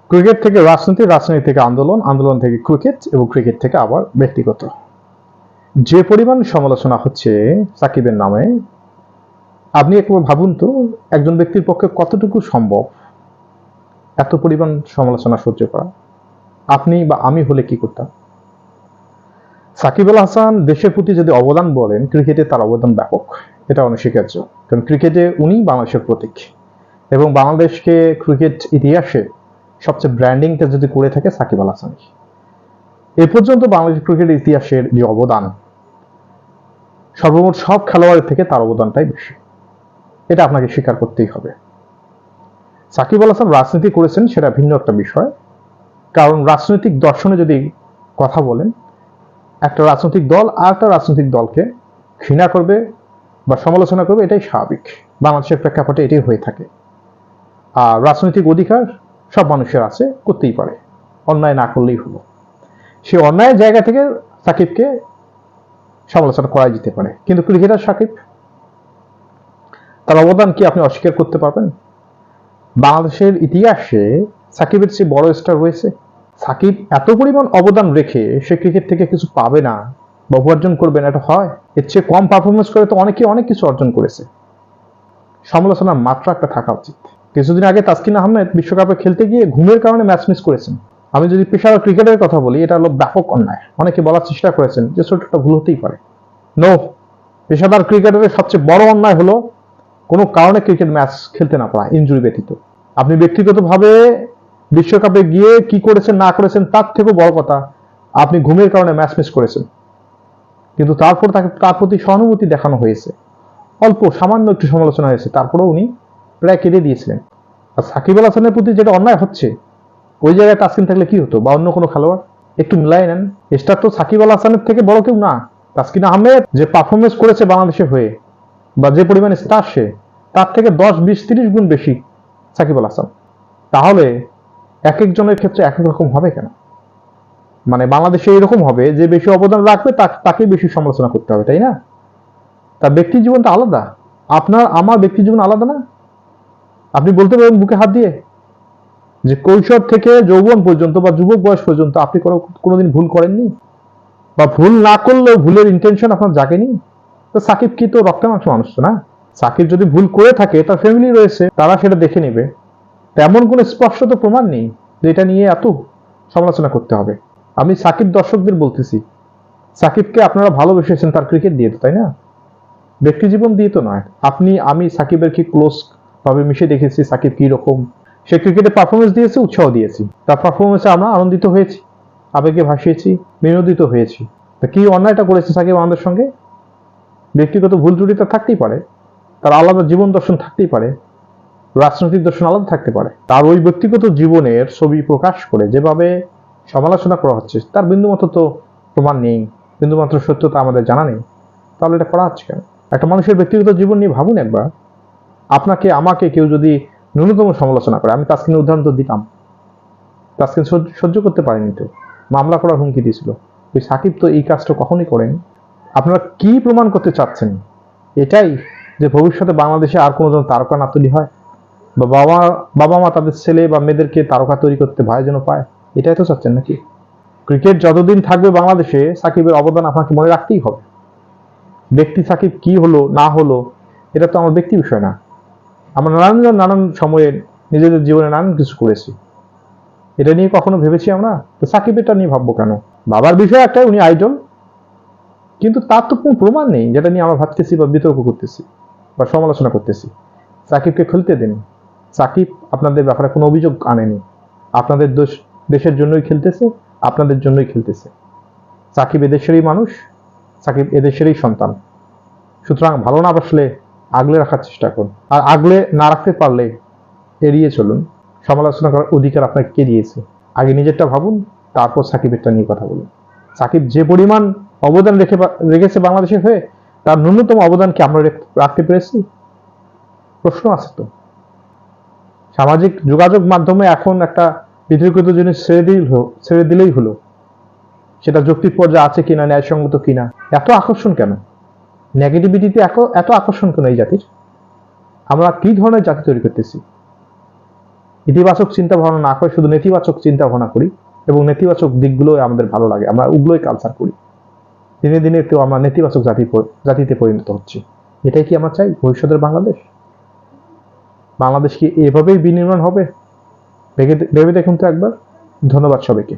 Cricket থেকে রাজনীতি, রাজনীতি থেকে আন্দোলন, আন্দোলন থেকে ক্রিকেট এবং ক্রিকেট থেকে আবার ব্যক্তিগত। যে পরিমাণ সমালোচনা হচ্ছে সাকিবের নামে, আপনি একবার ভাবুন তো একজন ব্যক্তির পক্ষে কতটুকু সম্ভব এত পরিমাণ সমালোচনা সহ্য করা। আপনি বা আমি হলে কি করতাম? সাকিব আল হাসান দেশের প্রতি যদি অবদান বলেন, ক্রিকেটে তার অবদান ব্যাপক, এটা অনস্বীকার্য। কারণ ক্রিকেটে উনি বাংলাদেশের প্রতীক এবং বাংলাদেশকে ক্রিকেট ইতিহাসে সবচেয়ে ব্র্যান্ডিংটা যদি করে থাকে সাকিব আল হাসান। এ পর্যন্ত বাংলাদেশ ক্রিকেট ইতিহাসের যে অবদান, সর্বমোট সব খেলোয়াড়ের থেকে তার অবদানটাই বেশি, এটা আপনাকে স্বীকার করতেই হবে। সাকিব আল হাসান রাজনীতি করেছেন সেটা ভিন্ন একটা বিষয়, কারণ রাজনৈতিক দর্শনে যদি কথা বলেন, একটা রাজনৈতিক দল আর একটা রাজনৈতিক দলকে ঘৃণা করবে বা সমালোচনা করবে, এটাই স্বাভাবিক। বাংলাদেশের প্রেক্ষাপটে এটাই হয়ে থাকে। আর রাজনৈতিক অধিকার সব মানুষের আছে, করতেই পারে, অন্যায় না করলেই হলো। সে অন্যায়ের জায়গা থেকে সাকিবকে সমালোচনা করা যেতে পারে, কিন্তু ক্রিকেটার সাকিব, তার অবদান কি আপনি অস্বীকার করতে পারবেন? বাংলাদেশের ইতিহাসে সাকিবের চেয়ে বড় স্টার রয়েছে? সাকিব এত পরিমাণ অবদান রেখে সে ক্রিকেট থেকে কিছু পাবে না বা উপার্জন করবে না, এটা হয়? এর চেয়ে কম পারফরমেন্স করে তো অনেকে অনেক কিছু অর্জন করেছে। সমালোচনার মাত্রা একটা থাকা উচিত। কিছুদিন আগে তাসকিন আহমেদ বিশ্বকাপে খেলতে গিয়ে ঘুমের কারণে ম্যাচ মিস করেছেন। আমি যদি পেশাদার ক্রিকেটের কথা বলি, এটা হলো ব্যাপক অন্যায়। অনেকে বলার চেষ্টা করেছেন যে ছোট একটা ভুল হতেই পারে। নো, পেশাদার ক্রিকেটারের সবচেয়ে বড় অন্যায় হলো কোনো কারণে ক্রিকেট ম্যাচ খেলতে না পারা, ইনজুরি ব্যতীত। আপনি ব্যক্তিগতভাবে বিশ্বকাপে গিয়ে কি করেছেন না করেছেন তার থেকেও বড় কথা, আপনি ঘুমের কারণে ম্যাচ মিস করেছেন, কিন্তু তারপর তার প্রতি সহানুভূতি দেখানো হয়েছে, অল্প সামান্য একটু সমালোচনা হয়েছে, তারপরেও উনি প্রায় কেঁদে দিয়েছিলেন। আর সাকিব আল হাসানের প্রতি যেটা অন্যায় হচ্ছে, ওই জায়গায় তাসকিন থাকলে কি হতো, বা অন্য কোনো খেলোয়াড়? একটু মিলাই নেন। স্টার তো সাকিব আল হাসানের থেকে বড় কেউ না। তাসকিন আহমেদ যে পারফরমেন্স করেছে বাংলাদেশের হয়ে, বা যে পরিমাণ স্টার সে, তার থেকে 10, 20, 30 গুণ বেশি সাকিব আল হাসান। তাহলে এক একজনের ক্ষেত্রে এক এক রকম হবে কেন? মানে বাংলাদেশে এরকম হবে যে বেশি অবদান রাখবে তাকে বেশি সমালোচনা করতে হবে, তাই না? তার ব্যক্তি জীবনটা আলাদা, আপনার আমার ব্যক্তি জীবন আলাদা না? আপনি বলতে পারেন বুকে হাত দিয়ে যে কৈশোর থেকে যৌবন পর্যন্ত বা যুবক বয়স পর্যন্ত আপনি কোনোদিন ভুল করেননি, বা ভুল না করলেও ভুলের ইন্টেনশন আপনার জাগেনি? তো সাকিব কি তো রক্ত মাংস মানুষ না? সাকিব যদি ভুল করে থাকে, তার ফ্যামিলি রয়েছে, তারা সেটা দেখে নেবে। তেমন কোনো স্পষ্ট প্রমাণ নেই যে এটা নিয়ে এত সমালোচনা করতে হবে। আমি সাকিব দর্শকদের বলতেছি, সাকিবকে আপনারা ভালোবেসেছেন তার ক্রিকেট দিয়ে, তো তাই না? ব্যক্তি জীবন দিয়ে তো নয়। আমি সাকিবের কি ক্লোজ ভাবে মিশে দেখেছি সাকিব কি রকম, সে ক্রিকেটে পারফরমেন্স দিয়েছে, উৎসাহ দিয়েছি, তার পারফরমেন্সে আমরা আনন্দিত হয়েছি, আবেগে ভাসিয়েছি, বিনোদিত হয়েছি। তা কি অন্যায়টা করেছে সাকিব আমাদের সঙ্গে? ব্যক্তিগত ভুল ত্রুটি তার থাকতেই পারে, তার আলাদা জীবন দর্শন থাকতেই পারে, রাজনৈতিক দর্শন আলাদা থাকতে পারে। তার ওই ব্যক্তিগত জীবনের ছবি প্রকাশ করে যেভাবে সমালোচনা করা হচ্ছে, তার বিন্দুমাত্র তো প্রমাণ নেই, বিন্দুমাত্র সত্যতা আমাদের জানা নেই। তাহলে এটা করা হচ্ছে কেন? একটা মানুষের ব্যক্তিগত জীবন নিয়ে ভাবুন একবার। আপনাকে আমাকে কেউ যদি ন্যূনতম সমালোচনা করে, আমি তাসকিনের উদাহরণ তো দিতাম, তাসকিন সহ্য করতে পারেনি, তো মামলা করার হুমকি দিয়েছিল। ওই সাকিব তো এই কাজটা কখনোই করেন। আপনারা কি প্রমাণ করতে চাচ্ছেন? এটাই যে ভবিষ্যতে বাংলাদেশে আর কোনো জন তারকা না তৈরি হয়, বা বাবা মা তাদের ছেলে বা মেয়েদেরকে তারকা তৈরি করতে ভয় যেন পায়, এটাই তো চাচ্ছেন নাকি? ক্রিকেট যতদিন থাকবে বাংলাদেশে, সাকিবের অবদান আপনাকে মনে রাখতেই হবে। ব্যক্তি সাকিব কি হলো না হলো, এটা তো আমার ব্যক্তি বিষয় না। আমরা নানান সময়ে নিজেদের জীবনে নানান কিছু করেছি, এটা নিয়ে কখনো ভেবেছি আমরা? তো সাকিব এটা নিয়ে ভাববো কেন? বাবার বিষয় একটা, উনি আইডল, কিন্তু তার তো কোনো প্রমাণ নেই যেটা নিয়ে আমরা ভাবতেছি বা বিতর্ক করতেছি বা সমালোচনা করতেছি। সাকিবকে খেলতে দিন। সাকিব আপনাদের ব্যাপারে কোনো অভিযোগ আনেনি, আপনাদের দেশের জন্যই খেলতেছে, আপনাদের জন্যই খেলতেছে। সাকিব এদেশেরই মানুষ, সাকিব এদেশেরই সন্তান। সুতরাং ভালো না বাসলে আগলে রাখার চেষ্টা করুন, আর আগলে না রাখতে পারলে এড়িয়ে চলুন। সমালোচনা করার অধিকার আপনাকে কে দিয়েছে? আগে নিজেরটা ভাবুন, তারপর সাকিবেরটা নিয়ে কথা বলুন। সাকিব যে পরিমাণ অবদান রেখেছে বাংলাদেশের হয়ে, তার ন্যূনতম অবদান কি আমরা রাখতে পেরেছি? প্রশ্ন আছে তো। সামাজিক যোগাযোগ মাধ্যমে এখন একটা বিতর্কিত জিনিস ছেড়ে দিলেই হলো, সেটা যৌক্তিক পর্যায়ে আছে কিনা, ন্যায়সঙ্গত কিনা। এত আকর্ষণ কেন? নেগেটিভিটিতে এত আকর্ষণ কেন এই জাতির? আমরা কি ধরনের জাতি তৈরি করতেছি? ইতিবাচক চিন্তা ভাবনা না করে শুধু নেতিবাচক চিন্তা ভাবনা করি এবং নেতিবাচক দিকগুলো আমাদের ভালো লাগে, আমরা ওগুলোই কালচার করি, দিনে দিনে তো আমরা নেতিবাচক জাতিতে পরিণত হচ্ছি। এটাই কি আমরা চাই ভবিষ্যতের বাংলাদেশ? বাংলাদেশ কি এভাবেই বিনির্মাণ হবে? ভেবে দেখুন তো একবার। ধন্যবাদ সবাইকে।